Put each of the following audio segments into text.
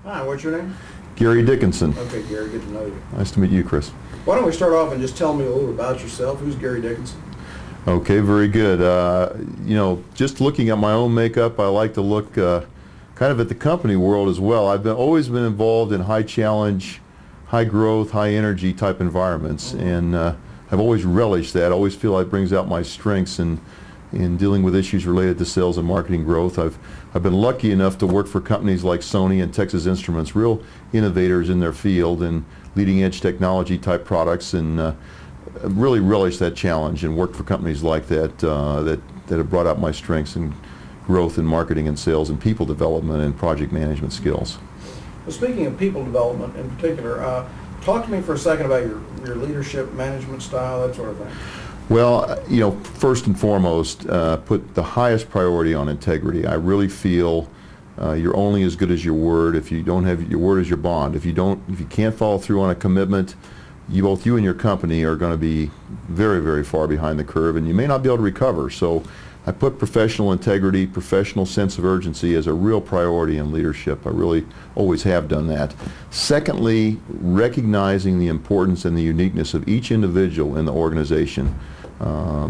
Hi, what's your name? Gary Dickinson. Okay, Gary, good to know you. Nice to meet you, Chris. Why don't we start off and just tell me a little about yourself. Who's Gary Dickinson? Okay, very good. Just looking at my own makeup, I like to look kind of at the company world as well. I've always been involved in high challenge, high growth, high energy type environments, and I've always relished that. I always feel it brings out my strengths in dealing with issues related to sales and marketing growth. I've been lucky enough to work for companies like Sony and Texas Instruments, real innovators in their field and leading edge technology type products, and really relished that challenge and worked for companies like that that have brought out my strengths in growth in marketing and sales and people development and project management skills. Well, speaking of people development in particular, talk to me for a second about your leadership, management style, that sort of thing. Well, first and foremost, put the highest priority on integrity. I really feel you're only as good as your word. If you don't have your word as your bond, if you can't follow through on a commitment, both you and your company are going to be very, very far behind the curve, and you may not be able to recover. So I put professional integrity, professional sense of urgency as a real priority in leadership. I really always have done that. Secondly, recognizing the importance and the uniqueness of each individual in the organization.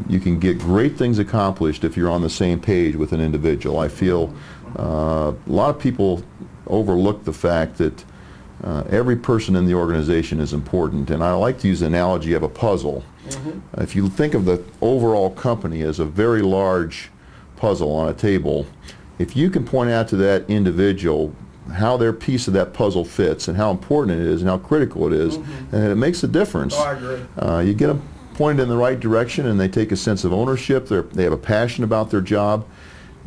You can get great things accomplished if you're on the same page with an individual. I feel a lot of people overlook the fact that every person in the organization is important, and I like to use the analogy of a puzzle. If you think of the overall company as a very large puzzle on a table, if you can point out to that individual how their piece of that puzzle fits and how important it is and how critical it is, and it makes a difference. Oh, I agree. You get them pointed in the right direction, and they take a sense of ownership. They have a passion about their job.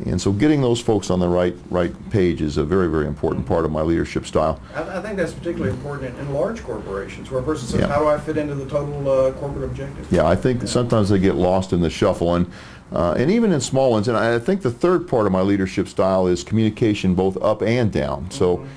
And so getting those folks on the right page is a very, very important part of my leadership style. I think that's particularly important in large corporations where a person says, how do I fit into the total corporate objective? Yeah, I think sometimes they get lost in the shuffle, and even in small ones. And I think the third part of my leadership style is communication both up and down. So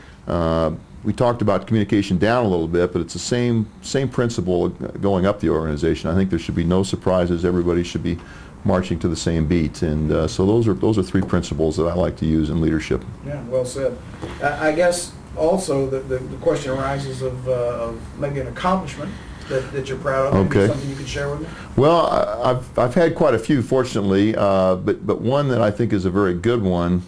we talked about communication down a little bit, but it's the same principle going up the organization. I think there should be no surprises. Everybody should be marching to the same beat, and so those are three principles that I like to use in leadership. Yeah, well said. I guess also the question arises of maybe an accomplishment that you're proud of. Okay. Something you could share with me? Well, I've had quite a few, fortunately, but one that I think is a very good one.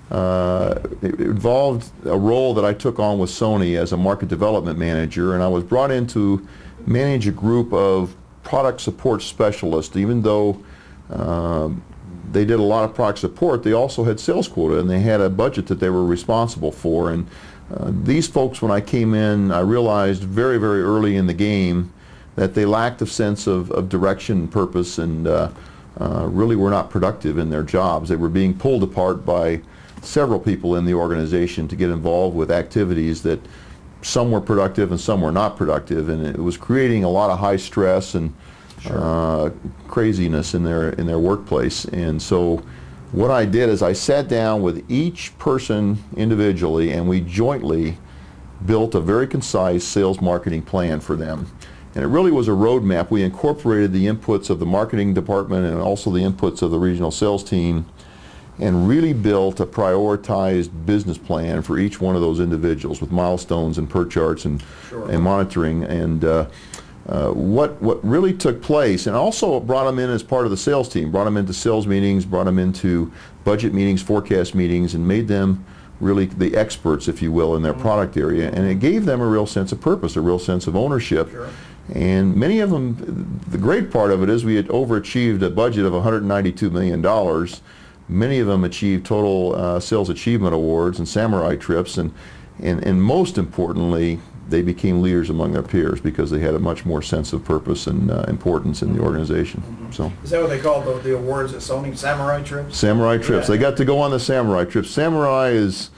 It involved a role that I took on with Sony as a market development manager, and I was brought in to manage a group of product support specialists. Even though they did a lot of product support, they also had sales quota, and they had a budget that they were responsible for. And these folks, when I came in, I realized very, very early in the game that they lacked a sense of direction and purpose, and really were not productive in their jobs. They were being pulled apart by several people in the organization to get involved with activities that some were productive and some were not productive, and it was creating a lot of high stress and craziness in their workplace. And so what I did is I sat down with each person individually, and we jointly built a very concise sales marketing plan for them. And it really was a roadmap. We incorporated the inputs of the marketing department and also the inputs of the regional sales team, and really built a prioritized business plan for each one of those individuals with milestones and per charts and monitoring. And what really took place, and also brought them in as part of the sales team, brought them into sales meetings, brought them into budget meetings, forecast meetings, and made them really the experts, if you will, in their product area. And it gave them a real sense of purpose, a real sense of ownership. And many of them, the great part of it is we had overachieved a budget of $192 million. Many of them achieved total sales achievement awards and samurai trips, and most importantly, they became leaders among their peers because they had a much more sense of purpose and importance in the organization. So is that what they call the awards at Sony? Samurai trips? Samurai trips. They got to go on the samurai trips. Samurai is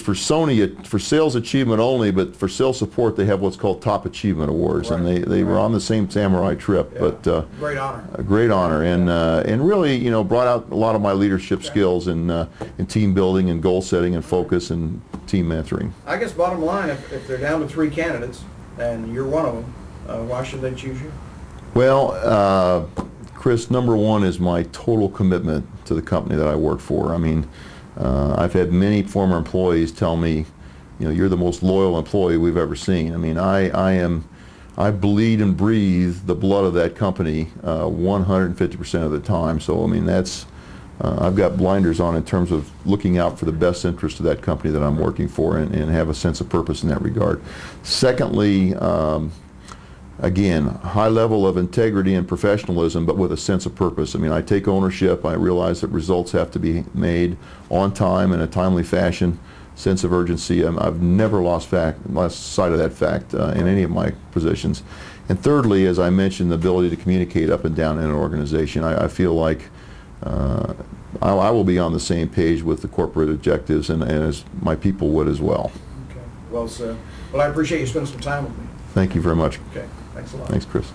for Sony for sales achievement only, but for sales support they have what's called top achievement awards, and they were on the same samurai trip. But great honor. A great honor, and really brought out a lot of my leadership skills in team building and goal setting and focus and team mentoring. I guess bottom line, if they're down to 3 candidates and you're one of them, why should they choose you? Well, Chris, number one is my total commitment to the company that I work for. I mean, I've had many former employees tell me you're the most loyal employee we've ever seen. I mean, I bleed and breathe the blood of that company 150% of the time. So I mean, that's I've got blinders on in terms of looking out for the best interest of that company that I'm working for, and have a sense of purpose in that regard. Secondly, again, high level of integrity and professionalism, but with a sense of purpose. I mean, I take ownership. I realize that results have to be made on time in a timely fashion. Sense of urgency. I've never lost sight of that fact in any of my positions. And thirdly, as I mentioned, the ability to communicate up and down in an organization. I feel like I will be on the same page with the corporate objectives, and as my people would as well. Okay. Well said. Well, I appreciate you spending some time with me. Thank you very much. Okay. Thanks a lot. Thanks, Chris.